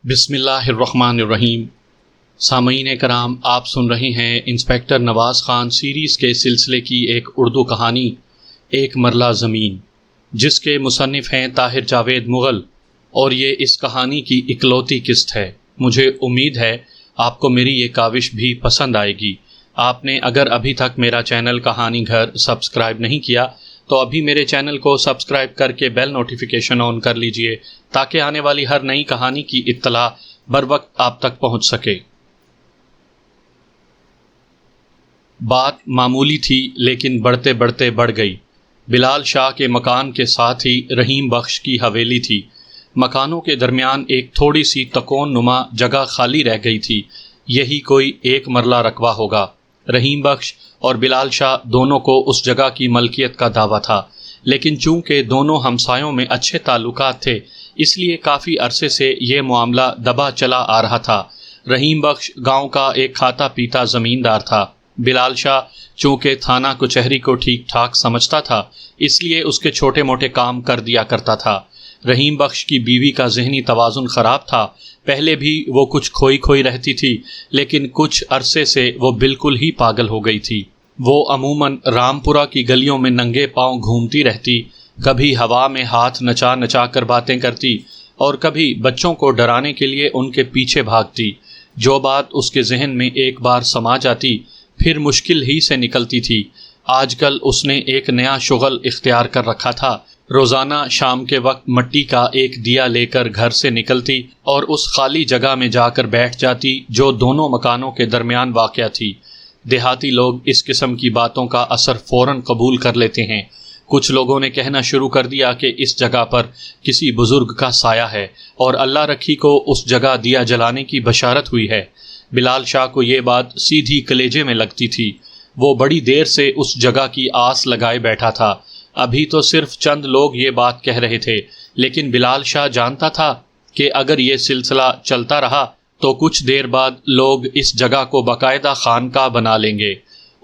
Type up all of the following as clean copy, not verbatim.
بسم اللہ الرحمن الرحیم۔ سامعین کرام، آپ سن رہے ہیں انسپیکٹر نواز خان سیریز کے سلسلے کی ایک اردو کہانی ایک مرلہ زمین، جس کے مصنف ہیں طاہر جاوید مغل، اور یہ اس کہانی کی اکلوتی قسط ہے۔ مجھے امید ہے آپ کو میری یہ کاوش بھی پسند آئے گی۔ آپ نے اگر ابھی تک میرا چینل کہانی گھر سبسکرائب نہیں کیا تو ابھی میرے چینل کو سبسکرائب کر کے بیل نوٹیفیکیشن آن کر لیجئے تاکہ آنے والی ہر نئی کہانی کی اطلاع بر وقت آپ تک پہنچ سکے۔ بات معمولی تھی لیکن بڑھتے بڑھتے بڑھ گئی۔ بلال شاہ کے مکان کے ساتھ ہی رحیم بخش کی حویلی تھی۔ مکانوں کے درمیان ایک تھوڑی سی تکون نما جگہ خالی رہ گئی تھی۔ یہی کوئی ایک مرلہ رقبہ ہوگا۔ رحیم بخش اور بلال شاہ دونوں کو اس جگہ کی ملکیت کا دعویٰ تھا، لیکن چونکہ دونوں ہمسایوں میں اچھے تعلقات تھے اس لیے کافی عرصے سے یہ معاملہ دبا چلا آ رہا تھا۔ رحیم بخش گاؤں کا ایک کھاتا پیتا زمیندار تھا۔ بلال شاہ چونکہ تھانہ کچہری کو ٹھیک ٹھاک سمجھتا تھا اس لیے اس کے چھوٹے موٹے کام کر دیا کرتا تھا۔ رحیم بخش کی بیوی کا ذہنی توازن خراب تھا۔ پہلے بھی وہ کچھ کھوئی کھوئی رہتی تھی لیکن کچھ عرصے سے وہ بالکل ہی پاگل ہو گئی تھی۔ وہ عموماً رامپورہ کی گلیوں میں ننگے پاؤں گھومتی رہتی، کبھی ہوا میں ہاتھ نچا نچا کر باتیں کرتی اور کبھی بچوں کو ڈرانے کے لیے ان کے پیچھے بھاگتی۔ جو بات اس کے ذہن میں ایک بار سما جاتی پھر مشکل ہی سے نکلتی تھی۔ آج کل اس نے ایک نیا شغل اختیار کر رکھا تھا۔ روزانہ شام کے وقت مٹی کا ایک دیا لے کر گھر سے نکلتی اور اس خالی جگہ میں جا کر بیٹھ جاتی جو دونوں مکانوں کے درمیان واقع تھی۔ دیہاتی لوگ اس قسم کی باتوں کا اثر فوراً قبول کر لیتے ہیں۔ کچھ لوگوں نے کہنا شروع کر دیا کہ اس جگہ پر کسی بزرگ کا سایہ ہے اور اللہ رکھی کو اس جگہ دیا جلانے کی بشارت ہوئی ہے۔ بلال شاہ کو یہ بات سیدھی کلیجے میں لگتی تھی۔ وہ بڑی دیر سے اس جگہ کی آس لگائے بیٹھا تھا۔ ابھی تو صرف چند لوگ یہ بات کہہ رہے تھے لیکن بلال شاہ جانتا تھا کہ اگر یہ سلسلہ چلتا رہا تو کچھ دیر بعد لوگ اس جگہ کو باقاعدہ خانقاہ بنا لیں گے۔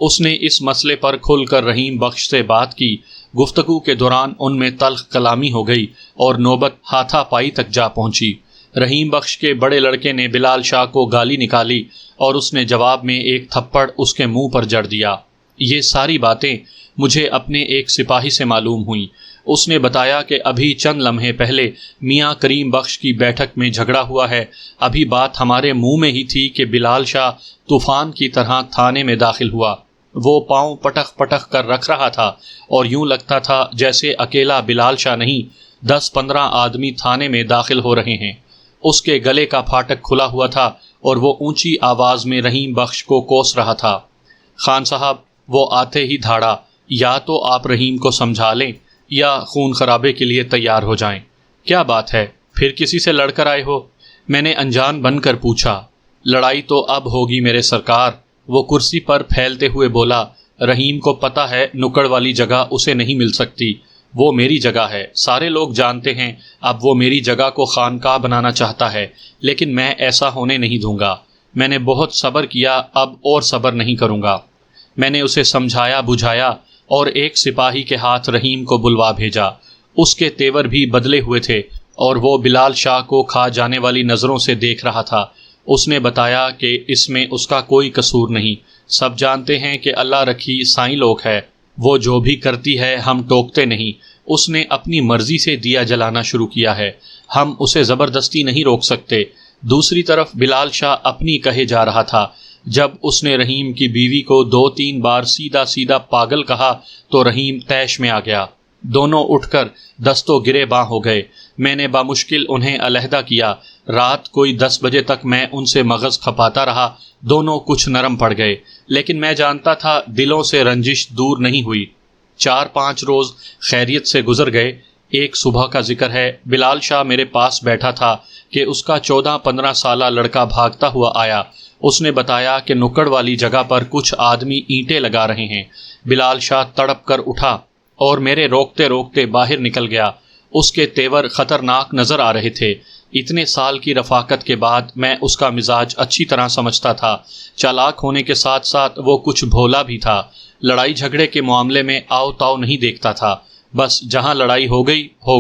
اس نے اس مسئلے پر کھل کر رحیم بخش سے بات کی۔ گفتگو کے دوران ان میں تلخ کلامی ہو گئی اور نوبت ہاتھا پائی تک جا پہنچی۔ رحیم بخش کے بڑے لڑکے نے بلال شاہ کو گالی نکالی اور اس نے جواب میں ایک تھپڑ اس کے منہ پر جڑ دیا۔ یہ ساری باتیں مجھے اپنے ایک سپاہی سے معلوم ہوئیں۔ اس نے بتایا کہ ابھی چند لمحے پہلے میاں کریم بخش کی بیٹھک میں جھگڑا ہوا ہے۔ ابھی بات ہمارے منہ میں ہی تھی کہ بلال شاہ طوفان کی طرح تھانے میں داخل ہوا۔ وہ پاؤں پٹخ پٹخ کر رکھ رہا تھا اور یوں لگتا تھا جیسے اکیلا بلال شاہ نہیں 10-15 آدمی تھانے میں داخل ہو رہے ہیں۔ اس کے گلے کا پھاٹک کھلا ہوا تھا اور وہ اونچی آواز میں رحیم بخش کو کوس رہا تھا۔ خان صاحب، وہ آتے ہی دھاڑا، یا تو آپ رحیم کو سمجھا لیں یا خون خرابے کے لیے تیار ہو جائیں۔ کیا بات ہے، پھر کسی سے لڑ کر آئے ہو؟ میں نے انجان بن کر پوچھا۔ لڑائی تو اب ہوگی میرے سرکار، وہ کرسی پر پھیلتے ہوئے بولا۔ رحیم کو پتہ ہے نکڑ والی جگہ اسے نہیں مل سکتی، وہ میری جگہ ہے، سارے لوگ جانتے ہیں۔ اب وہ میری جگہ کو خانقاہ بنانا چاہتا ہے لیکن میں ایسا ہونے نہیں دوں گا۔ میں نے بہت صبر کیا، اب اور صبر نہیں کروں گا۔ میں نے اسے سمجھایا بجھایا اور ایک سپاہی کے ہاتھ رحیم کو بلوا بھیجا۔ اس کے تیور بھی بدلے ہوئے تھے اور وہ بلال شاہ کو کھا جانے والی نظروں سے دیکھ رہا تھا۔ اس نے بتایا کہ اس میں اس کا کوئی قصور نہیں، سب جانتے ہیں کہ اللہ رکھی سائیں لوگ ہے، وہ جو بھی کرتی ہے ہم ٹوکتے نہیں۔ اس نے اپنی مرضی سے دیا جلانا شروع کیا ہے، ہم اسے زبردستی نہیں روک سکتے۔ دوسری طرف بلال شاہ اپنی کہے جا رہا تھا۔ جب اس نے رحیم کی بیوی کو 2-3 بار سیدھا سیدھا پاگل کہا تو رحیم طیش میں آ گیا۔ دونوں اٹھ کر دستوں گرے باں ہو گئے۔ میں نے بامشکل انہیں علیحدہ کیا۔ رات کوئی 10 بجے تک میں ان سے مغز کھپاتا رہا۔ دونوں کچھ نرم پڑ گئے لیکن میں جانتا تھا دلوں سے رنجش دور نہیں ہوئی۔ 4-5 روز خیریت سے گزر گئے۔ ایک صبح کا ذکر ہے، بلال شاہ میرے پاس بیٹھا تھا کہ اس کا 14-15 سالہ لڑکا بھاگتا ہوا آیا۔ اس نے بتایا کہ نکڑ والی جگہ پر کچھ آدمی اینٹیں لگا رہے ہیں۔ بلال شاہ تڑپ کر اٹھا اور میرے روکتے روکتے باہر نکل گیا۔ اس کے تیور خطرناک نظر آ رہے تھے۔ اتنے سال کی رفاقت کے بعد میں اس کا مزاج اچھی طرح سمجھتا تھا۔ چالاک ہونے کے ساتھ ساتھ وہ کچھ بھولا بھی تھا۔ لڑائی جھگڑے کے معاملے میں آؤ تاؤ نہیں دیکھتا تھا، بس جہاں لڑائی ہو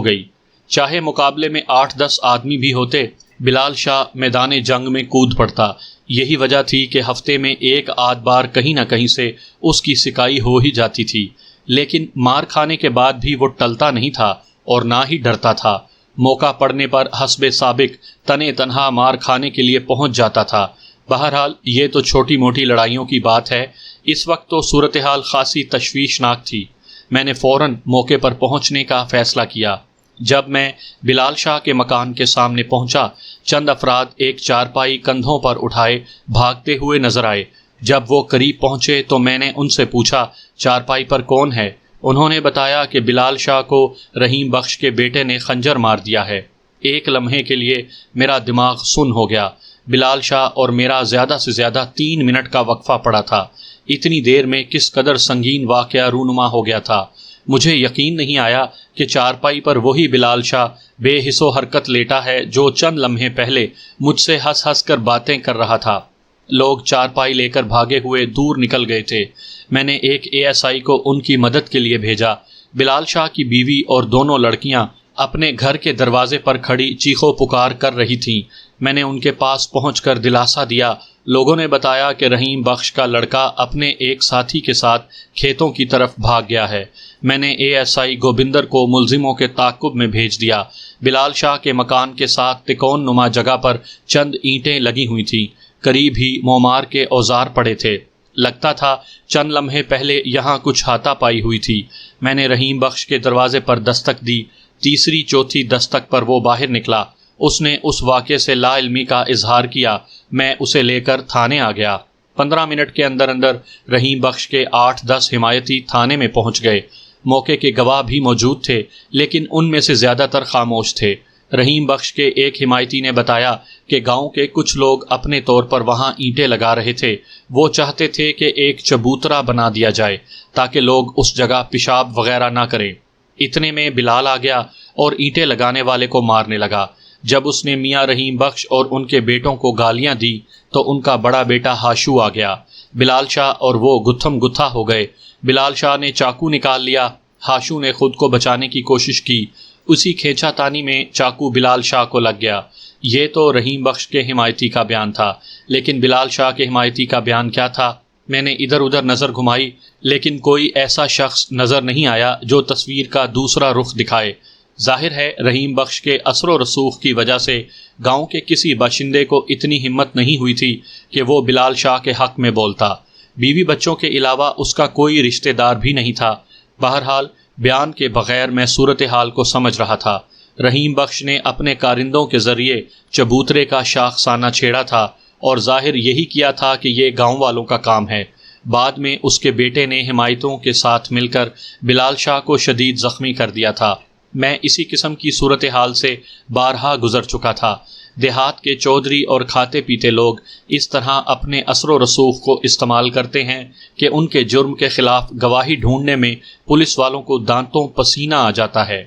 گئی چاہے مقابلے میں 8-10 آدمی بھی ہوتے بلال شاہ میدان جنگ میں کود پڑتا۔ یہی وجہ تھی کہ ہفتے میں ایک آدھ بار کہیں نہ کہیں سے اس کی سکائی ہو ہی جاتی تھی، لیکن مار کھانے کے بعد بھی وہ ٹلتا نہیں تھا اور نہ ہی ڈرتا تھا۔ موقع پڑنے پر حسب سابق تنے تنہا مار کھانے کے لیے پہنچ جاتا تھا۔ بہرحال یہ تو چھوٹی موٹی لڑائیوں کی بات ہے، اس وقت تو صورتحال خاصی تشویشناک تھی۔ میں نے فوراً موقع پر پہنچنے کا فیصلہ کیا۔ جب میں بلال شاہ کے مکان کے سامنے پہنچا، چند افراد ایک چارپائی کندھوں پر اٹھائے بھاگتے ہوئے نظر آئے۔ جب وہ قریب پہنچے تو میں نے ان سے پوچھا چارپائی پر کون ہے؟ انہوں نے بتایا کہ بلال شاہ کو رحیم بخش کے بیٹے نے خنجر مار دیا ہے۔ ایک لمحے کے لیے میرا دماغ سن ہو گیا۔ بلال شاہ اور میرا زیادہ سے زیادہ 3 منٹ کا وقفہ پڑا تھا۔ اتنی دیر میں کس قدر سنگین واقعہ رونما ہو گیا تھا۔ مجھے یقین نہیں آیا کہ چارپائی پر وہی بلال شاہ بے حس و حرکت لیٹا ہے جو چند لمحے پہلے مجھ سے ہنس ہنس کر باتیں کر رہا تھا۔ لوگ چارپائی لے کر بھاگے ہوئے دور نکل گئے تھے۔ میں نے ایک ASI کو ان کی مدد کے لیے بھیجا۔ بلال شاہ کی بیوی اور دونوں لڑکیاں اپنے گھر کے دروازے پر کھڑی چیخو پکار کر رہی تھیں۔ میں نے ان کے پاس پہنچ کر دلاسا دیا۔ لوگوں نے بتایا کہ رحیم بخش کا لڑکا اپنے ایک ساتھی کے ساتھ کھیتوں کی طرف بھاگ گیا ہے۔ میں نے ASI گوبندر کو ملزموں کے تعاقب میں بھیج دیا۔ بلال شاہ کے مکان کے ساتھ تکون نما جگہ پر چند اینٹیں لگی ہوئی تھیں۔ قریب ہی مومار کے اوزار پڑے تھے۔ لگتا تھا چند لمحے پہلے یہاں کچھ ہاتھا پائی ہوئی تھی۔ میں نے رحیم بخش کے دروازے پر دستک دی۔ تیسری چوتھی دستک پر وہ باہر نکلا۔ اس نے اس واقعے سے لا علمی کا اظہار کیا۔ میں اسے لے کر تھانے آ گیا۔ 15 منٹ کے اندر اندر رحیم بخش کے 8-10 حمایتی تھانے میں پہنچ گئے۔ موقع کے گواہ بھی موجود تھے، لیکن ان میں سے زیادہ تر خاموش تھے۔ رحیم بخش کے ایک حمایتی نے بتایا کہ گاؤں کے کچھ لوگ اپنے طور پر وہاں اینٹیں لگا رہے تھے۔ وہ چاہتے تھے کہ ایک چبوترا بنا دیا جائے تاکہ لوگ اس جگہ پیشاب وغیرہ نہ کریں۔ اتنے میں بلال آ گیا اور اینٹیں لگانے والے کو مارنے لگا۔ جب اس نے میاں رحیم بخش اور ان کے بیٹوں کو گالیاں دی تو ان کا بڑا بیٹا ہاشو آ گیا۔ بلال شاہ اور وہ گتھم گتھا ہو گئے۔ بلال شاہ نے چاقو نکال لیا۔ ہاشو نے خود کو بچانے کی کوشش کی۔ اسی کھینچا تانی میں چاقو بلال شاہ کو لگ گیا۔ یہ تو رحیم بخش کے حمایتی کا بیان تھا، لیکن بلال شاہ کے حمایتی کا بیان کیا تھا؟ میں نے ادھر ادھر نظر گھمائی، لیکن کوئی ایسا شخص نظر نہیں آیا جو تصویر کا دوسرا رخ دکھائے۔ ظاہر ہے رحیم بخش کے اثر و رسوخ کی وجہ سے گاؤں کے کسی باشندے کو اتنی ہمت نہیں ہوئی تھی کہ وہ بلال شاہ کے حق میں بولتا۔ بیوی بچوں کے علاوہ اس کا کوئی رشتہ دار بھی نہیں تھا۔ بہرحال بیان کے بغیر میں صورتحال کو سمجھ رہا تھا۔ رحیم بخش نے اپنے کارندوں کے ذریعے چبوترے کا شاخسانہ چھیڑا تھا اور ظاہر یہی کیا تھا کہ یہ گاؤں والوں کا کام ہے۔ بعد میں اس کے بیٹے نے حمایتوں کے ساتھ مل کر بلال شاہ کو شدید زخمی کر دیا تھا۔ میں اسی قسم کی صورتحال سے بارہا گزر چکا تھا۔ دیہات کے چودھری اور کھاتے پیتے لوگ اس طرح اپنے اثر و رسوخ کو استعمال کرتے ہیں کہ ان کے جرم کے خلاف گواہی ڈھونڈنے میں پولیس والوں کو دانتوں پسینہ آ جاتا ہے۔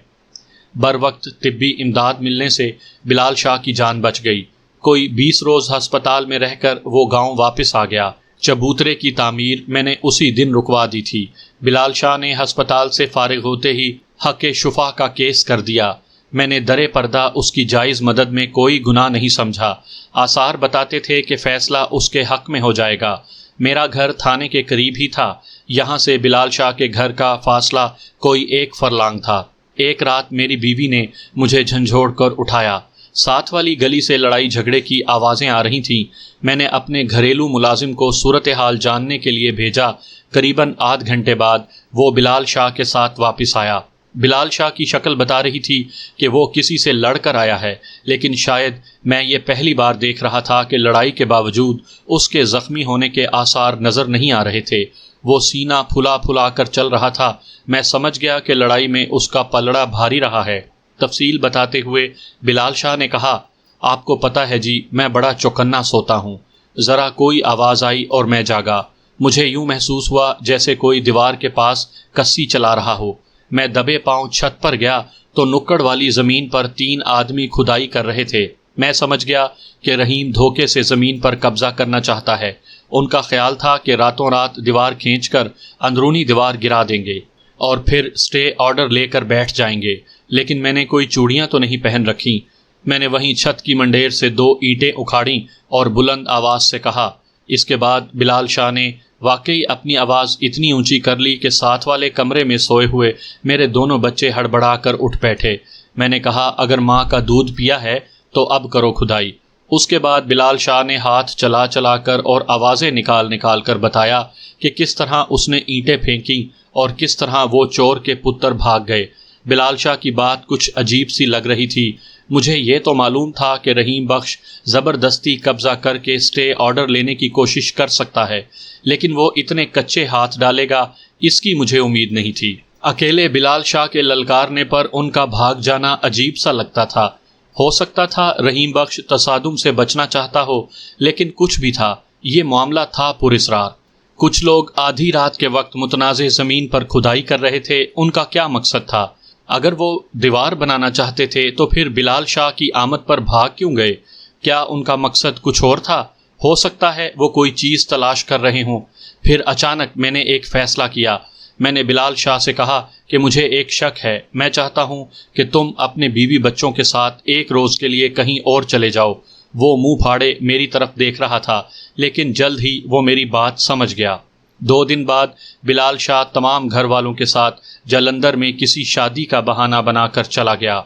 بر وقت طبی امداد ملنے سے بلال شاہ کی جان بچ گئی۔ کوئی 20 روز ہسپتال میں رہ کر وہ گاؤں واپس آ گیا۔ چبوترے کی تعمیر میں نے اسی دن رکوا دی تھی۔ بلال شاہ نے ہسپتال سے فارغ ہوتے ہی حق شفا کا کیس کر دیا۔ میں نے درِ پردہ اس کی جائز مدد میں کوئی گناہ نہیں سمجھا۔ آثار بتاتے تھے کہ فیصلہ اس کے حق میں ہو جائے گا۔ میرا گھر تھانے کے قریب ہی تھا۔ یہاں سے بلال شاہ کے گھر کا فاصلہ کوئی 1 فرلانگ تھا۔ ایک رات میری بیوی نے مجھے جھنجھوڑ کر اٹھایا۔ ساتھ والی گلی سے لڑائی جھگڑے کی آوازیں آ رہی تھیں۔ میں نے اپنے گھریلو ملازم کو صورتحال جاننے کے لیے بھیجا۔ قریباً آدھ گھنٹے بعد وہ بلال شاہ کے ساتھ واپس آیا۔ بلال شاہ کی شکل بتا رہی تھی کہ وہ کسی سے لڑ کر آیا ہے، لیکن شاید میں یہ پہلی بار دیکھ رہا تھا کہ لڑائی کے باوجود اس کے زخمی ہونے کے آثار نظر نہیں آ رہے تھے۔ وہ سینہ پھلا پھلا کر چل رہا تھا۔ میں سمجھ گیا کہ لڑائی میں اس کا پلڑا بھاری رہا ہے۔ تفصیل بتاتے ہوئے بلال شاہ نے کہا، آپ کو پتہ ہے جی، میں بڑا چوکنا سوتا ہوں۔ ذرا کوئی آواز آئی اور میں جاگا۔ مجھے یوں محسوس ہوا جیسے کوئی دیوار کے پاس کسی چلا رہا ہو۔ میں دبے پاؤں چھت پر گیا تو نکڑ والی زمین پر 3 آدمی کھدائی کر رہے تھے۔ میں سمجھ گیا کہ رحیم دھوکے سے زمین پر قبضہ کرنا چاہتا ہے۔ ان کا خیال تھا کہ راتوں رات دیوار کھینچ کر اندرونی دیوار گرا دیں گے اور پھر سٹے آرڈر لے کر بیٹھ جائیں گے، لیکن میں نے کوئی چوڑیاں تو نہیں پہن رکھی۔ میں نے وہیں چھت کی منڈیر سے 2 اینٹیں اکھاڑیں اور بلند آواز سے کہا۔ اس کے بعد بلال شاہ نے واقعی اپنی آواز اتنی اونچی کر لی کہ ساتھ والے کمرے میں سوئے ہوئے میرے دونوں بچے ہڑبڑا کر اٹھ بیٹھے۔ میں نے کہا، اگر ماں کا دودھ پیا ہے تو اب کرو کھدائی۔ اس کے بعد بلال شاہ نے ہاتھ چلا چلا کر اور آوازیں نکال کر بتایا کہ کس طرح اس نے اینٹیں پھینکیں اور کس طرح وہ چور کے پتر بھاگ گئے۔ بلال شاہ کی بات کچھ عجیب سی لگ رہی تھی۔ مجھے یہ تو معلوم تھا کہ رحیم بخش زبردستی قبضہ کر کے اسٹے آرڈر لینے کی کوشش کر سکتا ہے، لیکن وہ اتنے کچے ہاتھ ڈالے گا اس کی مجھے امید نہیں تھی۔ اکیلے بلال شاہ کے للکارنے پر ان کا بھاگ جانا عجیب سا لگتا تھا۔ ہو سکتا تھا رحیم بخش تصادم سے بچنا چاہتا ہو، لیکن کچھ بھی تھا، یہ معاملہ تھا پراسرار۔ کچھ لوگ آدھی رات کے وقت متنازع زمین پر کھدائی کر رہے تھے، ان کا کیا مقصد تھا؟ اگر وہ دیوار بنانا چاہتے تھے تو پھر بلال شاہ کی آمد پر بھاگ کیوں گئے؟ کیا ان کا مقصد کچھ اور تھا؟ ہو سکتا ہے وہ کوئی چیز تلاش کر رہے ہوں۔ پھر اچانک میں نے ایک فیصلہ کیا۔ میں نے بلال شاہ سے کہا کہ مجھے ایک شک ہے، میں چاہتا ہوں کہ تم اپنے بیوی بچوں کے ساتھ 1 روز کے لیے کہیں اور چلے جاؤ۔ وہ منہ پھاڑے میری طرف دیکھ رہا تھا، لیکن جلد ہی وہ میری بات سمجھ گیا۔ 2 دن بعد بلال شاہ تمام گھر والوں کے ساتھ جلندر میں کسی شادی کا بہانہ بنا کر چلا گیا۔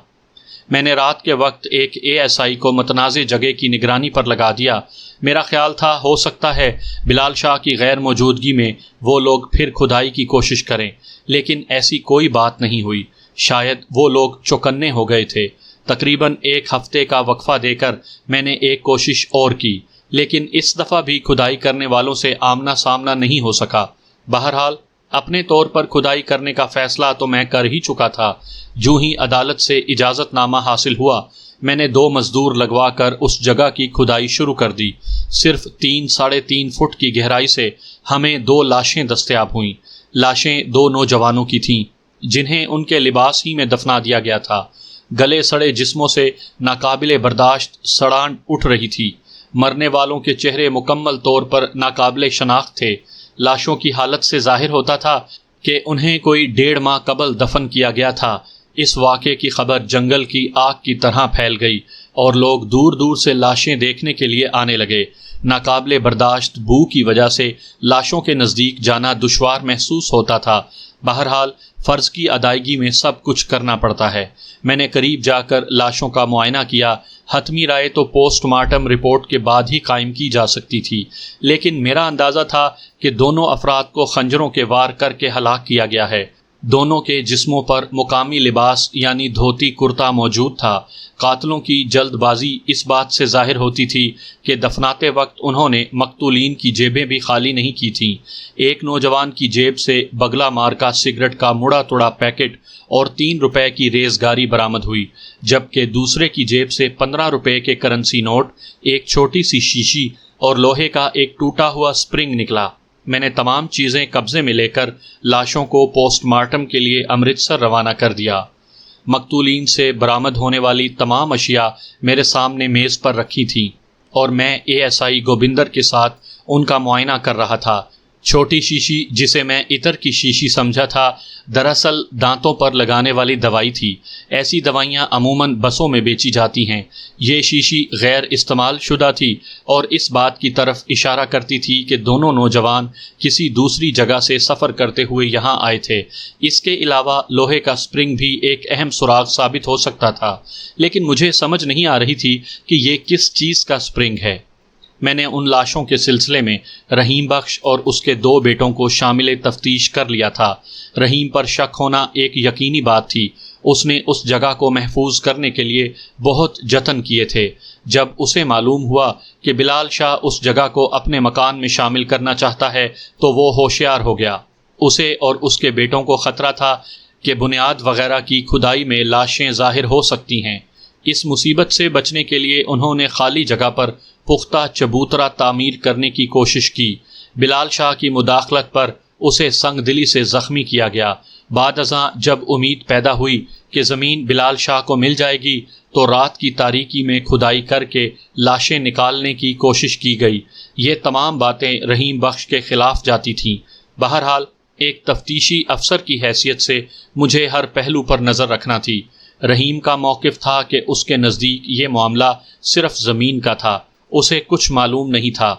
میں نے رات کے وقت ایک ASI کو متنازع جگہ کی نگرانی پر لگا دیا۔ میرا خیال تھا ہو سکتا ہے بلال شاہ کی غیر موجودگی میں وہ لوگ پھر کھدائی کی کوشش کریں، لیکن ایسی کوئی بات نہیں ہوئی۔ شاید وہ لوگ چوکنے ہو گئے تھے۔ تقریباً 1 ہفتے کا وقفہ دے کر میں نے ایک کوشش اور کی، لیکن اس دفعہ بھی کھدائی کرنے والوں سے آمنا سامنا نہیں ہو سکا۔ بہرحال اپنے طور پر کھدائی کرنے کا فیصلہ تو میں کر ہی چکا تھا۔ جو ہی عدالت سے اجازت نامہ حاصل ہوا، میں نے 2 مزدور لگوا کر اس جگہ کی کھدائی شروع کر دی۔ صرف 3-3.5 فٹ کی گہرائی سے ہمیں 2 لاشیں دستیاب ہوئیں۔ لاشیں 2 نوجوانوں کی تھیں جنہیں ان کے لباس ہی میں دفنا دیا گیا تھا۔ گلے سڑے جسموں سے ناقابل برداشت سڑان اٹھ رہی تھی۔ مرنے والوں کے چہرے مکمل طور پر ناقابل شناخت تھے۔ لاشوں کی حالت سے ظاہر ہوتا تھا کہ انہیں کوئی 1.5 ماہ قبل دفن کیا گیا تھا۔ اس واقعے کی خبر جنگل کی آگ کی طرح پھیل گئی اور لوگ دور دور سے لاشیں دیکھنے کے لیے آنے لگے۔ ناقابل برداشت بو کی وجہ سے لاشوں کے نزدیک جانا دشوار محسوس ہوتا تھا۔ بہرحال فرض کی ادائیگی میں سب کچھ کرنا پڑتا ہے۔ میں نے قریب جا کر لاشوں کا معائنہ کیا۔ حتمی رائے تو پوسٹ مارٹم رپورٹ کے بعد ہی قائم کی جا سکتی تھی، لیکن میرا اندازہ تھا کہ دونوں افراد کو خنجروں کے وار کر کے ہلاک کیا گیا ہے۔ دونوں کے جسموں پر مقامی لباس یعنی دھوتی کرتا موجود تھا۔ قاتلوں کی جلد بازی اس بات سے ظاہر ہوتی تھی کہ دفناتے وقت انہوں نے مقتولین کی جیبیں بھی خالی نہیں کی تھیں۔ ایک نوجوان کی جیب سے بگلا مارکا سگریٹ کا مڑا توڑا پیکٹ اور 3 روپے کی ریزگاری برآمد ہوئی، جبکہ دوسرے کی جیب سے 15 روپے کے کرنسی نوٹ، ایک چھوٹی سی شیشی اور لوہے کا ایک ٹوٹا ہوا سپرنگ نکلا۔ میں نے تمام چیزیں قبضے میں لے کر لاشوں کو پوسٹ مارٹم کے لیے امرتسر روانہ کر دیا۔ مقتولین سے برآمد ہونے والی تمام اشیاء میرے سامنے میز پر رکھی تھیں اور میں ASI گوبندر کے ساتھ ان کا معائنہ کر رہا تھا۔ چھوٹی شیشی جسے میں عطر کی شیشی سمجھا تھا، دراصل دانتوں پر لگانے والی دوائی تھی۔ ایسی دوائیاں عموماً بسوں میں بیچی جاتی ہیں۔ یہ شیشی غیر استعمال شدہ تھی اور اس بات کی طرف اشارہ کرتی تھی کہ دونوں نوجوان کسی دوسری جگہ سے سفر کرتے ہوئے یہاں آئے تھے۔ اس کے علاوہ لوہے کا سپرنگ بھی ایک اہم سراغ ثابت ہو سکتا تھا، لیکن مجھے سمجھ نہیں آ رہی تھی کہ یہ کس چیز کا سپرنگ ہے۔ میں نے ان لاشوں کے سلسلے میں رحیم بخش اور اس کے 2 بیٹوں کو شامل تفتیش کر لیا تھا۔ رحیم پر شک ہونا ایک یقینی بات تھی۔ اس نے اس جگہ کو محفوظ کرنے کے لیے بہت جتن کیے تھے۔ جب اسے معلوم ہوا کہ بلال شاہ اس جگہ کو اپنے مکان میں شامل کرنا چاہتا ہے تو وہ ہوشیار ہو گیا۔ اسے اور اس کے بیٹوں کو خطرہ تھا کہ بنیاد وغیرہ کی کھدائی میں لاشیں ظاہر ہو سکتی ہیں۔ اس مصیبت سے بچنے کے لیے انہوں نے خالی جگہ پر پختہ چبوترا تعمیر کرنے کی کوشش کی۔ بلال شاہ کی مداخلت پر اسے سنگ دلی سے زخمی کیا گیا۔ بعد ازاں جب امید پیدا ہوئی کہ زمین بلال شاہ کو مل جائے گی تو رات کی تاریکی میں کھدائی کر کے لاشیں نکالنے کی کوشش کی گئی۔ یہ تمام باتیں رحیم بخش کے خلاف جاتی تھیں۔ بہرحال ایک تفتیشی افسر کی حیثیت سے مجھے ہر پہلو پر نظر رکھنا تھی۔ رحیم کا موقف تھا کہ اس کے نزدیک یہ معاملہ صرف زمین کا تھا، اسے کچھ معلوم نہیں تھا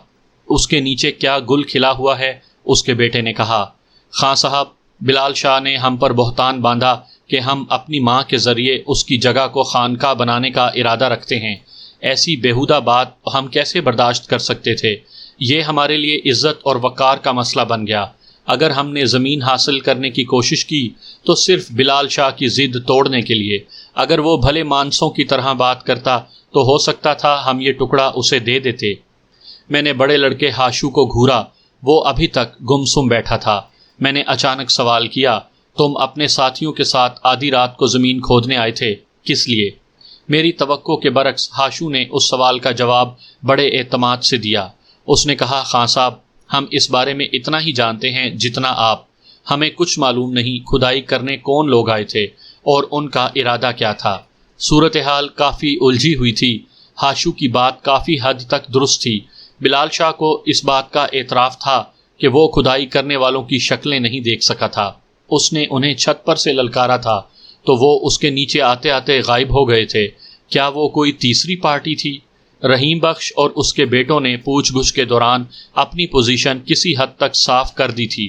اس کے نیچے کیا گل کھلا ہوا ہے۔ اس کے بیٹے نے کہا، خاں صاحب، بلال شاہ نے ہم پر بہتان باندھا کہ ہم اپنی ماں کے ذریعے اس کی جگہ کو خانقاہ بنانے کا ارادہ رکھتے ہیں۔ ایسی بیہودہ بات ہم کیسے برداشت کر سکتے تھے؟ یہ ہمارے لیے عزت اور وقار کا مسئلہ بن گیا۔ اگر ہم نے زمین حاصل کرنے کی کوشش کی تو صرف بلال شاہ کی ضد توڑنے کے لیے۔ اگر وہ بھلے مانسوں کی طرح بات کرتا تو ہو سکتا تھا ہم یہ ٹکڑا اسے دے دیتے۔ میں نے بڑے لڑکے ہاشو کو گھورا، وہ ابھی تک گمسم بیٹھا تھا۔ میں نے اچانک سوال کیا، تم اپنے ساتھیوں کے ساتھ آدھی رات کو زمین کھودنے آئے تھے، کس لیے؟ میری توقع کے برعکس ہاشو نے اس سوال کا جواب بڑے اعتماد سے دیا۔ اس نے کہا، خاں صاحب، ہم اس بارے میں اتنا ہی جانتے ہیں جتنا آپ۔ ہمیں کچھ معلوم نہیں کھدائی کرنے کون لوگ آئے تھے اور ان کا ارادہ کیا تھا۔ صورتحال کافی الجھی ہوئی تھی۔ ہاشو کی بات کافی حد تک درست تھی۔ بلال شاہ کو اس بات کا اعتراف تھا کہ وہ کھدائی کرنے والوں کی شکلیں نہیں دیکھ سکا تھا۔ اس نے انہیں چھت پر سے للکارا تھا تو وہ اس کے نیچے آتے آتے غائب ہو گئے تھے۔ کیا وہ کوئی تیسری پارٹی تھی؟ رحیم بخش اور اس کے بیٹوں نے پوچھ گچھ کے دوران اپنی پوزیشن کسی حد تک صاف کر دی تھی۔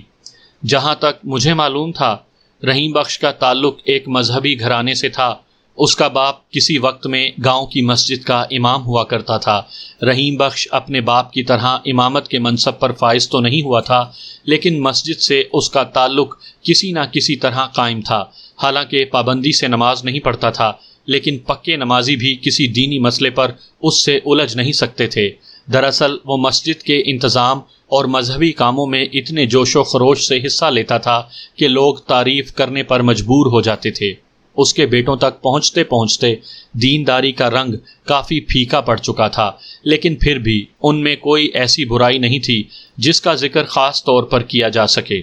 جہاں تک مجھے معلوم تھا، رحیم بخش کا تعلق ایک مذہبی گھرانے سے تھا۔ اس کا باپ کسی وقت میں گاؤں کی مسجد کا امام ہوا کرتا تھا۔ رحیم بخش اپنے باپ کی طرح امامت کے منصب پر فائز تو نہیں ہوا تھا، لیکن مسجد سے اس کا تعلق کسی نہ کسی طرح قائم تھا۔ حالانکہ پابندی سے نماز نہیں پڑھتا تھا، لیکن پکے نمازی بھی کسی دینی مسئلے پر اس سے الجھ نہیں سکتے تھے۔ دراصل وہ مسجد کے انتظام اور مذہبی کاموں میں اتنے جوش و خروش سے حصہ لیتا تھا کہ لوگ تعریف کرنے پر مجبور ہو جاتے تھے۔ اس کے بیٹوں تک پہنچتے پہنچتے دینداری کا رنگ کافی پھیکا پڑ چکا تھا، لیکن پھر بھی ان میں کوئی ایسی برائی نہیں تھی جس کا ذکر خاص طور پر کیا جا سکے۔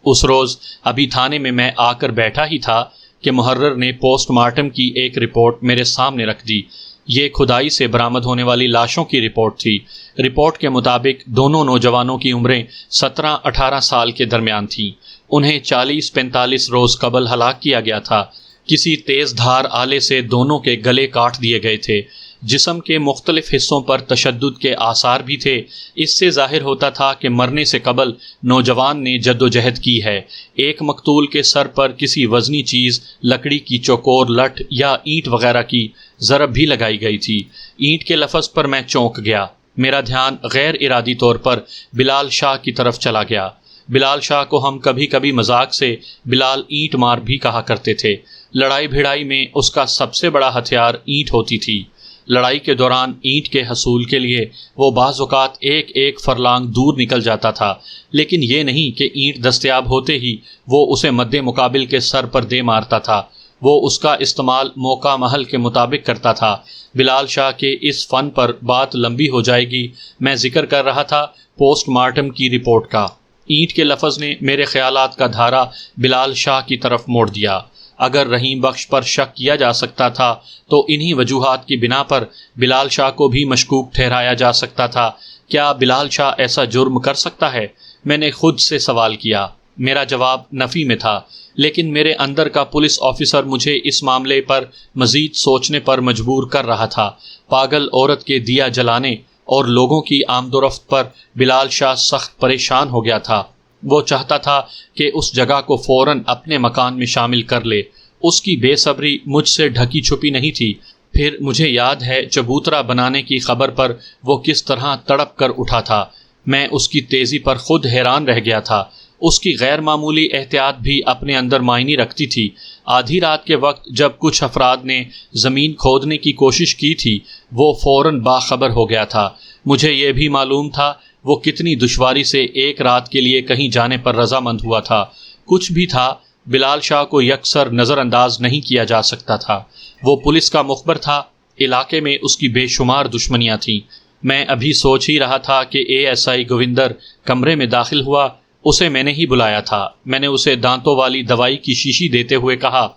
اس روز ابھی تھانے میں آ کر بیٹھا ہی تھا کہ محرر نے پوسٹ مارٹم کی ایک رپورٹ میرے سامنے رکھ دی۔ یہ کھدائی سے برآمد ہونے والی لاشوں کی رپورٹ تھی۔ رپورٹ کے مطابق دونوں نوجوانوں کی عمریں 17-18 سال کے درمیان تھیں۔ انہیں 40-45 روز قبل ہلاک کیا گیا تھا۔ کسی تیز دھار آلے سے دونوں کے گلے کاٹ دیے گئے تھے۔ جسم کے مختلف حصوں پر تشدد کے آثار بھی تھے۔ اس سے ظاہر ہوتا تھا کہ مرنے سے قبل نوجوان نے جدوجہد کی ہے۔ ایک مقتول کے سر پر کسی وزنی چیز، لکڑی کی چوکور، لٹھ یا اینٹ وغیرہ کی ضرب بھی لگائی گئی تھی۔ اینٹ کے لفظ پر میں چونک گیا۔ میرا دھیان غیر ارادی طور پر بلال شاہ کی طرف چلا گیا۔ بلال شاہ کو ہم کبھی کبھی مذاق سے بلال اینٹ مار بھی کہا کرتے تھے۔ لڑائی بھڑائی میں اس کا سب سے بڑا ہتھیار اینٹ ہوتی تھی۔ لڑائی کے دوران اینٹ کے حصول کے لیے وہ بعض اوقات ایک فرلانگ دور نکل جاتا تھا، لیکن یہ نہیں کہ اینٹ دستیاب ہوتے ہی وہ اسے مد مقابل کے سر پر دے مارتا تھا۔ وہ اس کا استعمال موقع محل کے مطابق کرتا تھا۔ بلال شاہ کے اس فن پر بات لمبی ہو جائے گی۔ میں ذکر کر رہا تھا پوسٹ مارٹم کی رپورٹ کا۔ اینٹ کے لفظ نے میرے خیالات کا دھارا بلال شاہ کی طرف موڑ دیا۔ اگر رحیم بخش پر شک کیا جا سکتا تھا تو انہی وجوہات کی بنا پر بلال شاہ کو بھی مشکوک ٹھہرایا جا سکتا تھا۔ کیا بلال شاہ ایسا جرم کر سکتا ہے؟ میں نے خود سے سوال کیا۔ میرا جواب نفی میں تھا، لیکن میرے اندر کا پولیس آفیسر مجھے اس معاملے پر مزید سوچنے پر مجبور کر رہا تھا۔ پاگل عورت کے دیا جلانے اور لوگوں کی آمد و رفت پر بلال شاہ سخت پریشان ہو گیا تھا۔ وہ چاہتا تھا کہ اس جگہ کو فوراً اپنے مکان میں شامل کر لے۔ اس کی بے صبری مجھ سے ڈھکی چھپی نہیں تھی۔ پھر مجھے یاد ہے چبوترا بنانے کی خبر پر وہ کس طرح تڑپ کر اٹھا تھا۔ میں اس کی تیزی پر خود حیران رہ گیا تھا۔ اس کی غیر معمولی احتیاط بھی اپنے اندر معنی رکھتی تھی۔ آدھی رات کے وقت جب کچھ افراد نے زمین کھودنے کی کوشش کی تھی، وہ فوراً باخبر ہو گیا تھا۔ مجھے یہ بھی معلوم تھا وہ کتنی دشواری سے ایک رات کے لیے کہیں جانے پر رضامند ہوا تھا۔ کچھ بھی تھا، بلال شاہ کو یکسر نظر انداز نہیں کیا جا سکتا تھا۔ وہ پولیس کا مخبر تھا۔ علاقے میں اس کی بے شمار دشمنیاں تھیں۔ میں ابھی سوچ ہی رہا تھا کہ ASI گووندر کمرے میں داخل ہوا۔ اسے میں نے ہی بلایا تھا۔ میں نے اسے دانتوں والی دوائی کی شیشی دیتے ہوئے کہا،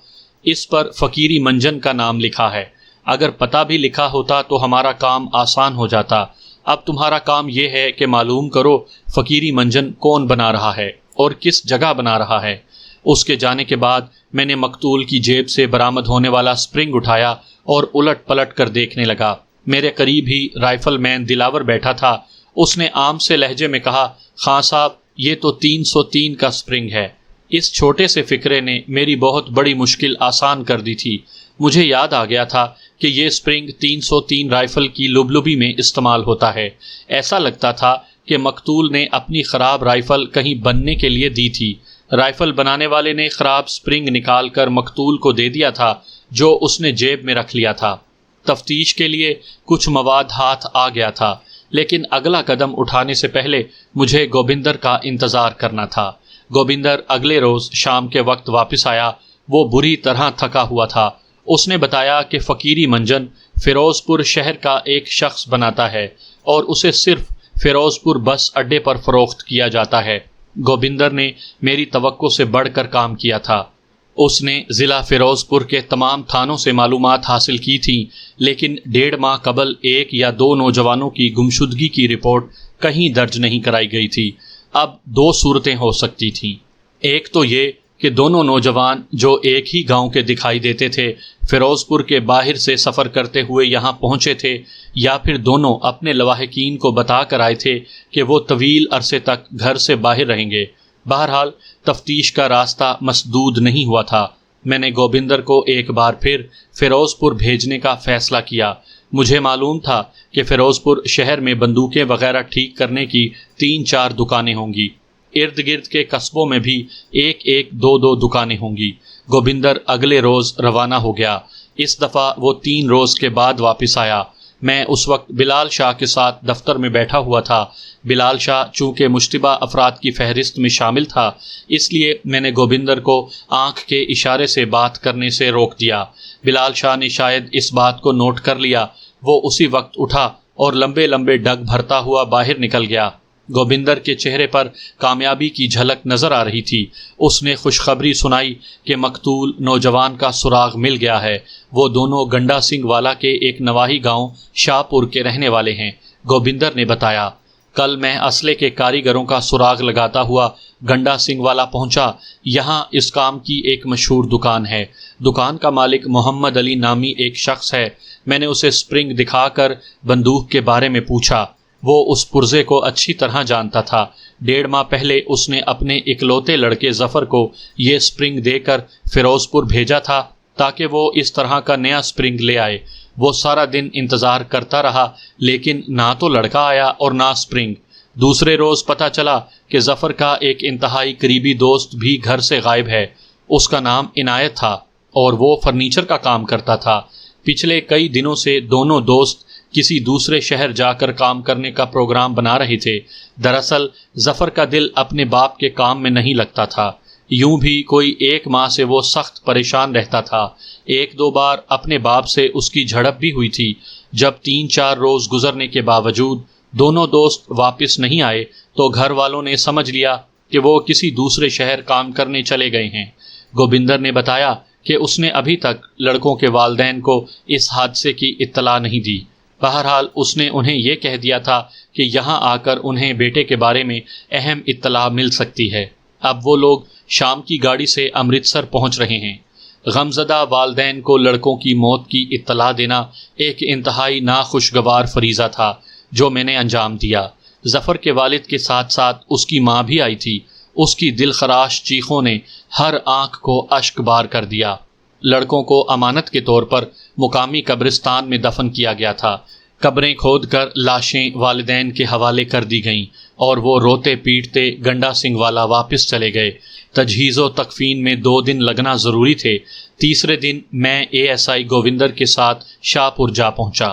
اس پر فقیری منجن کا نام لکھا ہے۔ اگر پتہ بھی لکھا ہوتا تو ہمارا کام آسان ہو جاتا۔ اب تمہارا کام یہ ہے کہ معلوم کرو فقیری منجن کون بنا رہا ہے اور کس جگہ بنا رہا ہے۔ اس کے جانے کے بعد میں نے مقتول کی جیب سے برآمد ہونے والا سپرنگ اٹھایا اور الٹ پلٹ کر دیکھنے لگا۔ میرے قریب ہی رائفل مین دلاور بیٹھا تھا۔ اس نے عام سے لہجے میں کہا، خان صاحب یہ تو 303 کا سپرنگ ہے۔ اس چھوٹے سے فکرے نے میری بہت بڑی مشکل آسان کر دی تھی۔ مجھے یاد آ گیا تھا کہ یہ سپرنگ 303 رائفل کی لبلبی میں استعمال ہوتا ہے۔ ایسا لگتا تھا کہ مقتول نے اپنی خراب رائفل کہیں بننے کے لیے دی تھی۔ رائفل بنانے والے نے خراب سپرنگ نکال کر مقتول کو دے دیا تھا جو اس نے جیب میں رکھ لیا تھا۔ تفتیش کے لیے کچھ مواد ہاتھ آ گیا تھا، لیکن اگلا قدم اٹھانے سے پہلے مجھے گوبندر کا انتظار کرنا تھا۔ گوبندر اگلے روز شام کے وقت واپس آیا۔ وہ بری طرح تھکا ہوا تھا۔ اس نے بتایا کہ فقیری منجن فیروز پور شہر کا ایک شخص بناتا ہے اور اسے صرف فیروز پور بس اڈے پر فروخت کیا جاتا ہے۔ گوبندر نے میری توقع سے بڑھ کر کام کیا تھا۔ اس نے ضلع فیروز پور کے تمام تھانوں سے معلومات حاصل کی تھیں، لیکن 1.5 ماہ قبل 1 یا 2 نوجوانوں کی گمشدگی کی رپورٹ کہیں درج نہیں کرائی گئی تھی۔ اب 2 صورتیں ہو سکتی تھیں۔ ایک تو یہ کہ دونوں نوجوان جو ایک ہی گاؤں کے دکھائی دیتے تھے فیروز پور کے باہر سے سفر کرتے ہوئے یہاں پہنچے تھے، یا پھر دونوں اپنے لواحقین کو بتا کر آئے تھے کہ وہ طویل عرصے تک گھر سے باہر رہیں گے۔ بہرحال تفتیش کا راستہ مسدود نہیں ہوا تھا۔ میں نے گوبندر کو ایک بار پھر فیروز پور بھیجنے کا فیصلہ کیا۔ مجھے معلوم تھا کہ فیروز پور شہر میں بندوقیں وغیرہ ٹھیک کرنے کی 3-4 دکانیں ہوں گی۔ ارد گرد کے قصبوں میں بھی 1-1 2-2 دکانیں ہوں گی۔ گوبندر اگلے روز روانہ ہو گیا۔ اس دفعہ وہ 3 روز کے بعد واپس آیا۔ میں اس وقت بلال شاہ کے ساتھ دفتر میں بیٹھا ہوا تھا۔ بلال شاہ چونکہ مشتبہ افراد کی فہرست میں شامل تھا، اس لیے میں نے گوبندر کو آنکھ کے اشارے سے بات کرنے سے روک دیا۔ بلال شاہ نے شاید اس بات کو نوٹ کر لیا۔ وہ اسی وقت اٹھا اور لمبے لمبے ڈگ بھرتا ہوا باہر نکل گیا۔ گوبندر کے چہرے پر کامیابی کی جھلک نظر آ رہی تھی۔ اس نے خوشخبری سنائی کہ مقتول نوجوان کا سراغ مل گیا ہے۔ وہ دونوں گنڈا سنگھ والا کے ایک نواحی گاؤں شاہ پور کے رہنے والے ہیں۔ گوبندر نے بتایا، کل میں اسلحے کے کاریگروں کا سراغ لگاتا ہوا گنڈا سنگھ والا پہنچا۔ یہاں اس کام کی ایک مشہور دکان ہے۔ دکان کا مالک محمد علی نامی ایک شخص ہے۔ میں نے اسے سپرنگ دکھا کر بندوق کے بارے میں پوچھا۔ وہ اس پرزے کو اچھی طرح جانتا تھا۔ 1.5 ماہ پہلے اس نے اپنے اکلوتے لڑکے ظفر کو یہ سپرنگ دے کر فیروز پور بھیجا تھا تاکہ وہ اس طرح کا نیا سپرنگ لے آئے۔ وہ سارا دن انتظار کرتا رہا، لیکن نہ تو لڑکا آیا اور نہ سپرنگ۔ دوسرے روز پتہ چلا کہ ظفر کا ایک انتہائی قریبی دوست بھی گھر سے غائب ہے۔ اس کا نام عنایت تھا اور وہ فرنیچر کا کام کرتا تھا۔ پچھلے کئی دنوں سے دونوں دوست کسی دوسرے شہر جا کر کام کرنے کا پروگرام بنا رہے تھے۔ دراصل ظفر کا دل اپنے باپ کے کام میں نہیں لگتا تھا۔ یوں بھی کوئی 1 ماہ سے وہ سخت پریشان رہتا تھا۔ 1-2 بار اپنے باپ سے اس کی جھڑپ بھی ہوئی تھی۔ جب 3-4 روز گزرنے کے باوجود دونوں دوست واپس نہیں آئے تو گھر والوں نے سمجھ لیا کہ وہ کسی دوسرے شہر کام کرنے چلے گئے ہیں۔ گوبندر نے بتایا کہ اس نے ابھی تک لڑکوں کے والدین کو اس حادثے کی اطلاع نہیں دی۔ بہرحال اس نے انہیں یہ کہہ دیا تھا کہ یہاں آ کر انہیں بیٹے کے بارے میں اہم اطلاع مل سکتی ہے۔ اب وہ لوگ شام کی گاڑی سے امرتسر پہنچ رہے ہیں۔ غمزدہ والدین کو لڑکوں کی موت کی اطلاع دینا ایک انتہائی ناخوشگوار فریضہ تھا جو میں نے انجام دیا۔ ظفر کے والد کے ساتھ ساتھ اس کی ماں بھی آئی تھی۔ اس کی دل خراش چیخوں نے ہر آنکھ کو اشک بار کر دیا۔ لڑکوں کو امانت کے طور پر مقامی قبرستان میں دفن کیا گیا تھا۔ قبریں کھود کر لاشیں والدین کے حوالے کر دی گئیں اور وہ روتے پیٹتے گنڈا سنگھ والا واپس چلے گئے۔ تجہیز و تکفین میں 2 دن لگنا ضروری تھے۔ تیسرے دن میں ASI گوبندر کے ساتھ شاہ پور جا پہنچا۔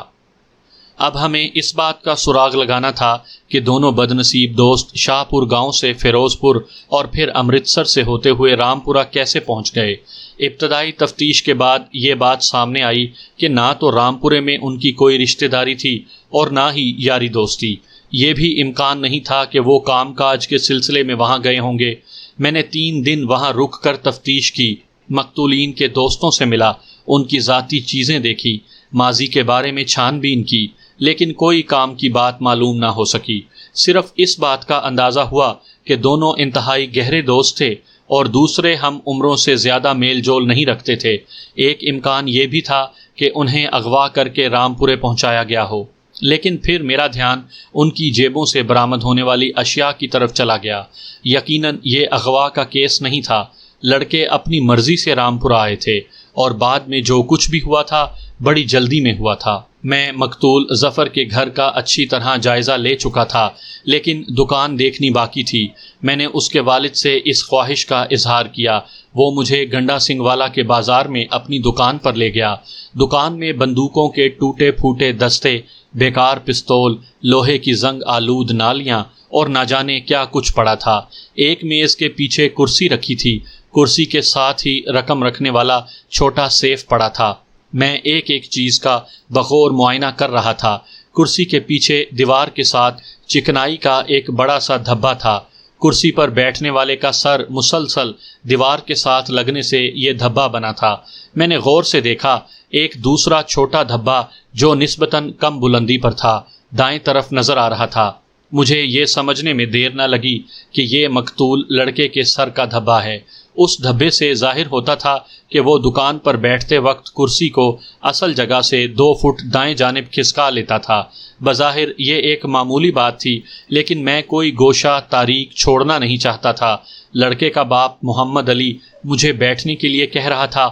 اب ہمیں اس بات کا سراغ لگانا تھا کہ دونوں بدنصیب دوست شاہ پور گاؤں سے فیروز پور اور پھر امرتسر سے ہوتے ہوئے رامپورہ کیسے پہنچ گئے۔ ابتدائی تفتیش کے بعد یہ بات سامنے آئی کہ نہ تو رامپورے میں ان کی کوئی رشتہ داری تھی اور نہ ہی یاری دوستی۔ یہ بھی امکان نہیں تھا کہ وہ کام کاج کے سلسلے میں وہاں گئے ہوں گے۔ میں نے 3 دن وہاں رک کر تفتیش کی، مقتولین کے دوستوں سے ملا، ان کی ذاتی چیزیں دیکھی، ماضی کے بارے میں چھان بین کی، لیکن کوئی کام کی بات معلوم نہ ہو سکی۔ صرف اس بات کا اندازہ ہوا کہ دونوں انتہائی گہرے دوست تھے اور دوسرے ہم عمروں سے زیادہ میل جول نہیں رکھتے تھے۔ ایک امکان یہ بھی تھا کہ انہیں اغوا کر کے رامپورے پہنچایا گیا ہو، لیکن پھر میرا دھیان ان کی جیبوں سے برآمد ہونے والی اشیاء کی طرف چلا گیا۔ یقیناً یہ اغوا کا کیس نہیں تھا، لڑکے اپنی مرضی سے رامپور آئے تھے، اور بعد میں جو کچھ بھی ہوا تھا بڑی جلدی میں ہوا تھا۔ میں مقتول ظفر کے گھر کا اچھی طرح جائزہ لے چکا تھا، لیکن دکان دیکھنی باقی تھی۔ میں نے اس کے والد سے اس خواہش کا اظہار کیا۔ وہ مجھے گنڈا سنگھ والا کے بازار میں اپنی دکان پر لے گیا۔ دکان میں بندوقوں کے ٹوٹے پھوٹے دستے، بیکار پستول، لوہے کی زنگ آلود نالیاں اور نہ جانے کیا کچھ پڑا تھا۔ ایک میز کے پیچھے کرسی رکھی تھی، کرسی کے ساتھ ہی رقم رکھنے والا چھوٹا سیف پڑا تھا۔ میں ایک ایک چیز کا بغور معائنہ کر رہا تھا۔ کرسی کے پیچھے دیوار کے ساتھ چکنائی کا ایک بڑا سا دھبا تھا۔ کرسی پر بیٹھنے والے کا سر مسلسل دیوار کے ساتھ لگنے سے یہ دھبا بنا تھا۔ میں نے غور سے دیکھا ایک دوسرا چھوٹا دھبا جو نسبتاً کم بلندی پر تھا، دائیں طرف نظر آ رہا تھا۔ مجھے یہ سمجھنے میں دیر نہ لگی کہ یہ مقتول لڑکے کے سر کا دھبا ہے۔ اس دھبے سے ظاہر ہوتا تھا کہ وہ دکان پر بیٹھتے وقت کرسی کو اصل جگہ سے 2 فٹ دائیں جانب کھسکا لیتا تھا۔ بظاہر یہ ایک معمولی بات تھی، لیکن میں کوئی گوشہ تاریک چھوڑنا نہیں چاہتا تھا۔ لڑکے کا باپ محمد علی مجھے بیٹھنے کے لیے کہہ رہا تھا۔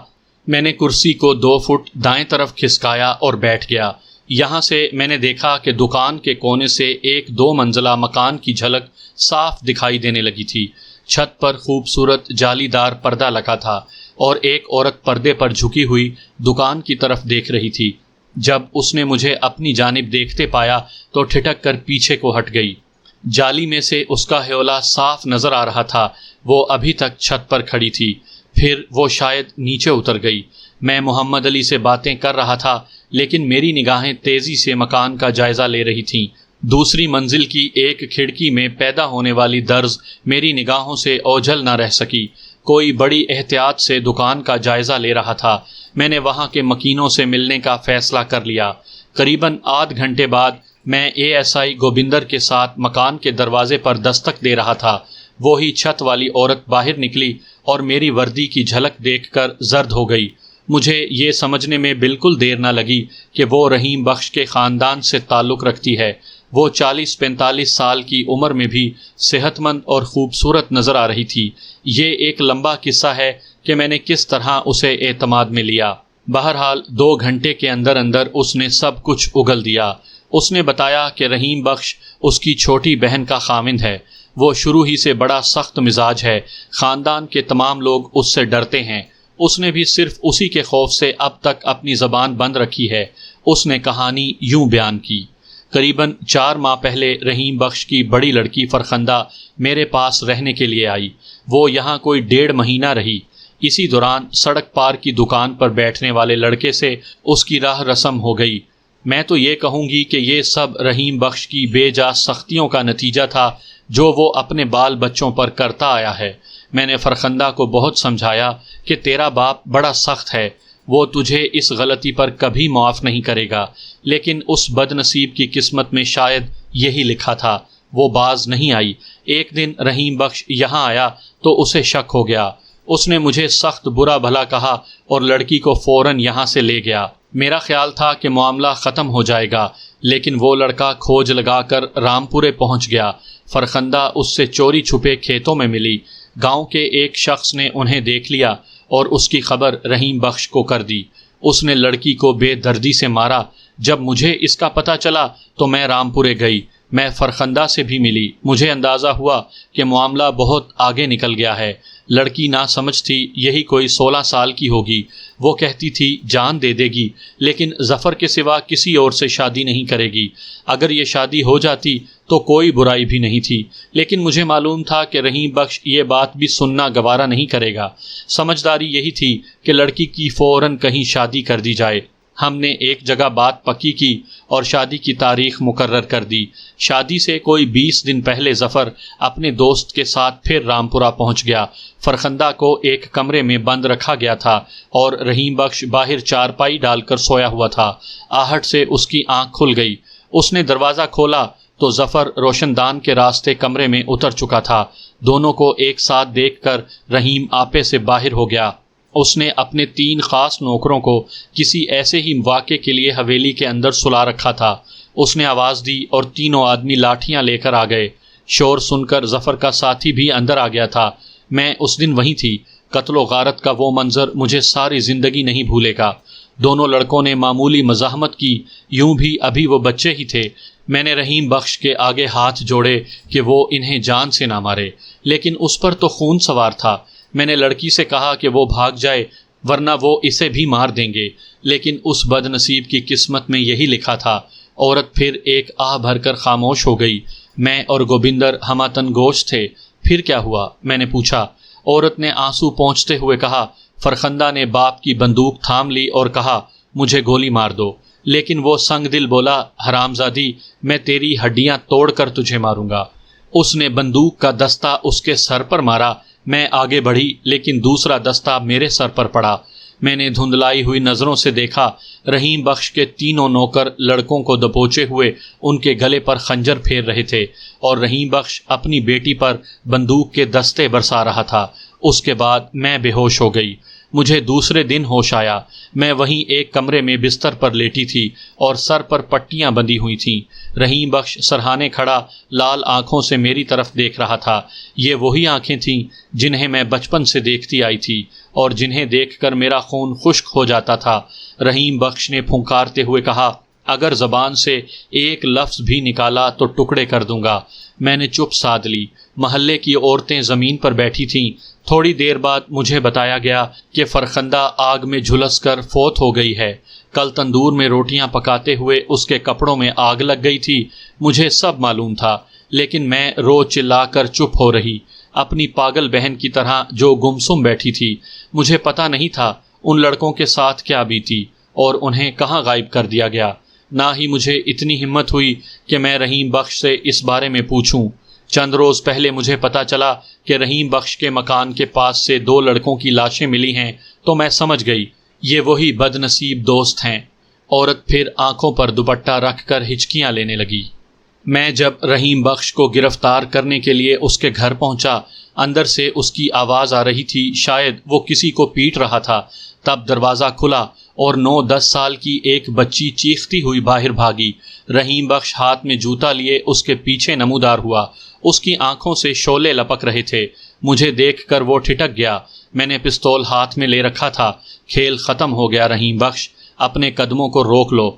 میں نے کرسی کو 2 فٹ دائیں طرف کھسکایا اور بیٹھ گیا۔ یہاں سے میں نے دیکھا کہ دکان کے کونے سے ایک 2 منزلہ مکان کی جھلک صاف دکھائی دینے لگی تھی۔ چھت پر خوبصورت جالی دار پردہ لگا تھا اور ایک عورت پردے پر جھکی ہوئی دکان کی طرف دیکھ رہی تھی۔ جب اس نے مجھے اپنی جانب دیکھتے پایا تو ٹھٹک کر پیچھے کو ہٹ گئی۔ جالی میں سے اس کا ہیولا صاف نظر آ رہا تھا۔ وہ ابھی تک چھت پر کھڑی تھی، پھر وہ شاید نیچے اتر گئی۔ میں محمد علی سے باتیں کر رہا تھا، لیکن میری نگاہیں تیزی سے مکان کا جائزہ لے رہی تھیں۔ دوسری منزل کی ایک کھڑکی میں پیدا ہونے والی درز میری نگاہوں سے اوجھل نہ رہ سکی۔ کوئی بڑی احتیاط سے دکان کا جائزہ لے رہا تھا۔ میں نے وہاں کے مکینوں سے ملنے کا فیصلہ کر لیا۔ قریباً آدھ گھنٹے بعد میں ASI گوبندر کے ساتھ مکان کے دروازے پر دستک دے رہا تھا۔ وہی چھت والی عورت باہر نکلی اور میری وردی کی جھلک دیکھ کر زرد ہو گئی۔ مجھے یہ سمجھنے میں بالکل دیر نہ لگی کہ وہ رحیم بخش کے خاندان سے تعلق رکھتی ہے۔ وہ 40-45 سال کی عمر میں بھی صحت مند اور خوبصورت نظر آ رہی تھی۔ یہ ایک لمبا قصہ ہے کہ میں نے کس طرح اسے اعتماد میں لیا۔ بہرحال 2 گھنٹے کے اندر اندر اس نے سب کچھ اگل دیا۔ اس نے بتایا کہ رحیم بخش اس کی چھوٹی بہن کا خاوند ہے۔ وہ شروع ہی سے بڑا سخت مزاج ہے۔ خاندان کے تمام لوگ اس سے ڈرتے ہیں۔ اس نے بھی صرف اسی کے خوف سے اب تک اپنی زبان بند رکھی ہے۔ اس نے کہانی یوں بیان کی۔ قریباً 4 ماہ پہلے رحیم بخش کی بڑی لڑکی فرخندہ میرے پاس رہنے کے لیے آئی۔ وہ یہاں کوئی 1.5 مہینہ رہی۔ اسی دوران سڑک پار کی دکان پر بیٹھنے والے لڑکے سے اس کی راہ رسم ہو گئی۔ میں تو یہ کہوں گی کہ یہ سب رحیم بخش کی بے جا سختیوں کا نتیجہ تھا جو وہ اپنے بال بچوں پر کرتا آیا ہے۔ میں نے فرخندہ کو بہت سمجھایا کہ تیرا باپ بڑا سخت ہے، وہ تجھے اس غلطی پر کبھی معاف نہیں کرے گا، لیکن اس بد نصیب کی قسمت میں شاید یہی لکھا تھا۔ وہ باز نہیں آئی۔ ایک دن رحیم بخش یہاں آیا تو اسے شک ہو گیا۔ اس نے مجھے سخت برا بھلا کہا اور لڑکی کو فوراً یہاں سے لے گیا۔ میرا خیال تھا کہ معاملہ ختم ہو جائے گا، لیکن وہ لڑکا کھوج لگا کر رامپورے پہنچ گیا۔ فرخندہ اس سے چوری چھپے کھیتوں میں ملی۔ گاؤں کے ایک شخص نے انہیں دیکھ لیا اور اس کی خبر رحیم بخش کو کر دی۔ اس نے لڑکی کو بے دردی سے مارا۔ جب مجھے اس کا پتہ چلا تو میں رامپورے گئی۔ میں فرخندہ سے بھی ملی۔ مجھے اندازہ ہوا کہ معاملہ بہت آگے نکل گیا ہے۔ لڑکی نہ سمجھ تھی، یہی کوئی 16 سال کی ہوگی۔ وہ کہتی تھی جان دے دے گی، لیکن ظفر کے سوا کسی اور سے شادی نہیں کرے گی۔ اگر یہ شادی ہو جاتی تو کوئی برائی بھی نہیں تھی، لیکن مجھے معلوم تھا کہ رحیم بخش یہ بات بھی سننا گوارا نہیں کرے گا۔ سمجھداری یہی تھی کہ لڑکی کی فوراً کہیں شادی کر دی جائے۔ ہم نے ایک جگہ بات پکی کی اور شادی کی تاریخ مقرر کر دی۔ شادی سے کوئی 20 دن پہلے ظفر اپنے دوست کے ساتھ پھر رامپورہ پہنچ گیا۔ فرخندہ کو ایک کمرے میں بند رکھا گیا تھا اور رحیم بخش باہر چارپائی ڈال کر سویا ہوا تھا۔ آہٹ سے اس کی آنکھ کھل گئی۔ اس نے دروازہ کھولا تو ظفر روشن دان کے راستے کمرے میں اتر چکا تھا۔ دونوں کو ایک ساتھ دیکھ کر رحیم آپے سے باہر ہو گیا۔ اس نے اپنے 3 خاص نوکروں کو کسی ایسے ہی واقعے کے لیے حویلی کے اندر سلا رکھا تھا۔ اس نے آواز دی اور تینوں آدمی لاٹھیاں لے کر آ گئے۔ شور سن کر ظفر کا ساتھی بھی اندر آ گیا تھا۔ میں اس دن وہیں تھی۔ قتل و غارت کا وہ منظر مجھے ساری زندگی نہیں بھولے گا۔ دونوں لڑکوں نے معمولی مزاحمت کی، یوں بھی ابھی وہ بچے ہی تھے۔ میں نے رحیم بخش کے آگے ہاتھ جوڑے کہ وہ انہیں جان سے نہ مارے، لیکن اس پر تو خون سوار تھا۔ میں نے لڑکی سے کہا کہ وہ بھاگ جائے ورنہ وہ اسے بھی مار دیں گے، لیکن اس بد نصیب کی قسمت میں یہی لکھا تھا۔ عورت پھر ایک آہ بھر کر خاموش ہو گئی۔ میں اور گوبندر ہماتن گوشت تھے۔ پھر کیا ہوا؟ میں نے پوچھا۔ عورت نے آنسو پونچھتے ہوئے کہا، فرخندہ نے باپ کی بندوق تھام لی اور کہا، مجھے گولی مار دو، لیکن وہ سنگ دل بولا، حرامزادی، میں تیری ہڈیاں توڑ کر تجھے ماروں گا۔ اس نے بندوق کا دستہ اس کے سر پر مارا۔ میں آگے بڑھی لیکن دوسرا دستہ میرے سر پر پڑا۔ میں نے دھندلائی ہوئی نظروں سے دیکھا رحیم بخش کے تینوں نوکر لڑکوں کو دبوچے ہوئے ان کے گلے پر خنجر پھیر رہے تھے اور رحیم بخش اپنی بیٹی پر بندوق کے دستے برسا رہا تھا۔ اس کے بعد میں بے ہوش ہو گئی۔ مجھے دوسرے دن ہوش آیا۔ میں وہیں ایک کمرے میں بستر پر لیٹی تھی اور سر پر پٹیاں بندھی ہوئی تھیں۔ رحیم بخش سرہانے کھڑا لال آنکھوں سے میری طرف دیکھ رہا تھا۔ یہ وہی آنکھیں تھیں جنہیں میں بچپن سے دیکھتی آئی تھی اور جنہیں دیکھ کر میرا خون خشک ہو جاتا تھا۔ رحیم بخش نے پھنکارتے ہوئے کہا، اگر زبان سے ایک لفظ بھی نکالا تو ٹکڑے کر دوں گا۔ میں نے چپ سادھ لی۔ محلے کی عورتیں زمین پر بیٹھی تھیں۔ تھوڑی دیر بعد مجھے بتایا گیا کہ فرخندہ آگ میں جھلس کر فوت ہو گئی ہے۔ کل تندور میں روٹیاں پکاتے ہوئے اس کے کپڑوں میں آگ لگ گئی تھی۔ مجھے سب معلوم تھا، لیکن میں رو چلا کر چپ ہو رہی، اپنی پاگل بہن کی طرح جو گمسم بیٹھی تھی۔ مجھے پتہ نہیں تھا ان لڑکوں کے ساتھ کیا بیتی اور انہیں کہاں غائب کر دیا گیا۔ نہ ہی مجھے اتنی ہمت ہوئی کہ میں رحیم بخش سے اس بارے میں پوچھوں۔ چند روز پہلے مجھے پتا چلا کہ رحیم بخش کے مکان کے پاس سے 2 لڑکوں کی لاشیں ملی ہیں تو میں سمجھ گئی یہ وہی بد نصیب دوست ہیں۔ عورت پھر آنکھوں پر دوپٹہ رکھ کر ہچکیاں لینے لگی۔ میں جب رحیم بخش کو گرفتار کرنے کے لیے اس کے گھر پہنچا، اندر سے اس کی آواز آ رہی تھی، شاید وہ کسی کو پیٹ رہا تھا۔ تب دروازہ کھلا اور 9-10 سال کی ایک بچی چیختی ہوئی باہر بھاگی۔ رحیم بخش ہاتھ میں جوتا لیے اس کے پیچھے نمودار ہوا۔ اس کی آنکھوں سے شعلے لپک رہے تھے۔ مجھے دیکھ کر وہ ٹھٹک گیا۔ میں نے پستول ہاتھ میں لے رکھا تھا۔ کھیل ختم ہو گیا رحیم بخش، اپنے قدموں کو روک لو۔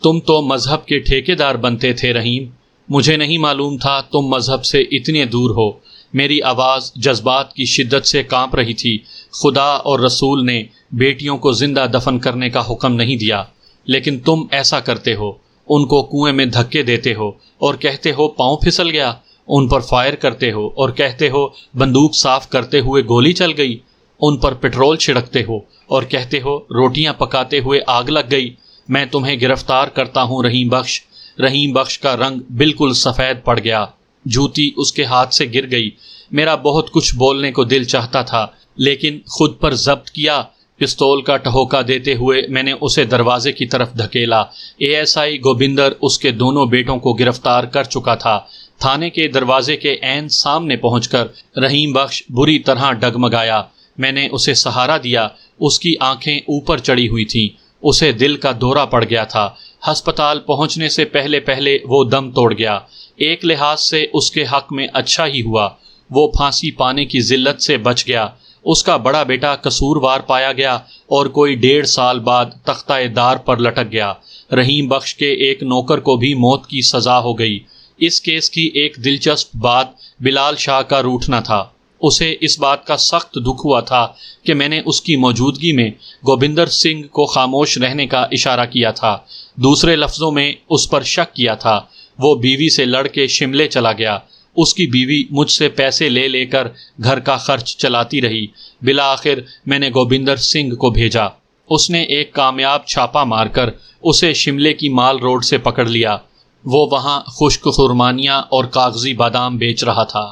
تم تو مذہب کے ٹھیکیدار بنتے تھے رحیم، مجھے نہیں معلوم تھا تم مذہب سے اتنے دور ہو۔ میری آواز جذبات کی شدت سے کانپ رہی تھی۔ خدا اور رسول نے بیٹیوں کو زندہ دفن کرنے کا حکم نہیں دیا، لیکن تم ایسا کرتے ہو، ان کو کنویں میں دھکے دیتے ہو اور کہتے ہو پاؤں پھسل گیا، ان پر فائر کرتے ہو اور کہتے ہو بندوق صاف کرتے ہوئے گولی چل گئی، ان پر پٹرول چھڑکتے ہو اور کہتے ہو روٹیاں پکاتے ہوئے آگ لگ گئی۔ میں تمہیں گرفتار کرتا ہوں رحیم بخش۔ رحیم بخش کا رنگ بالکل سفید پڑ گیا۔ جوتی اس کے ہاتھ سے گر گئی۔ میرا بہت کچھ بولنے کو دل چاہتا تھا، لیکن خود پر ضبط کیا۔ پستول کا ٹہوکا دیتے ہوئے میں نے اسے دروازے کی طرف دھکیلا۔ ASI گوبندر اس کے دونوں بیٹوں کو گرفتار کر چکا تھا۔ تھانے کے دروازے کے عین سامنے پہنچ کر رحیم بخش بری طرح ڈگمگایا۔ میں نے اسے سہارا دیا۔ اس کی آنکھیں اوپر چڑھی ہوئی تھیں۔ اسے دل کا دورہ پڑ گیا تھا۔ ہسپتال پہنچنے سے پہلے وہ دم توڑ گیا۔ ایک لحاظ سے اس کے حق میں اچھا ہی ہوا، وہ پھانسی پانے کی ذلت سے بچ گیا۔ اس کا بڑا بیٹا قصوروار پایا گیا اور کوئی 1.5 سال بعد تختہ دار پر لٹک گیا۔ رحیم بخش کے ایک نوکر کو بھی موت کی سزا ہو گئی۔ اس کیس کی ایک دلچسپ بات بلال شاہ کا روٹھنا تھا۔ اسے اس بات کا سخت دکھ ہوا تھا کہ میں نے اس کی موجودگی میں گوبندر سنگھ کو خاموش رہنے کا اشارہ کیا تھا۔ دوسرے لفظوں میں اس پر شک کیا تھا۔ وہ بیوی سے لڑ کے شملے چلا گیا۔ اس کی بیوی مجھ سے پیسے لے لے کر گھر کا خرچ چلاتی رہی۔ بالآخر میں نے گوبندر سنگھ کو بھیجا۔ اس نے ایک کامیاب چھاپا مار کر اسے شملے کی مال روڈ سے پکڑ لیا۔ وہ وہاں خشک خرمانیاں اور کاغذی بادام بیچ رہا تھا۔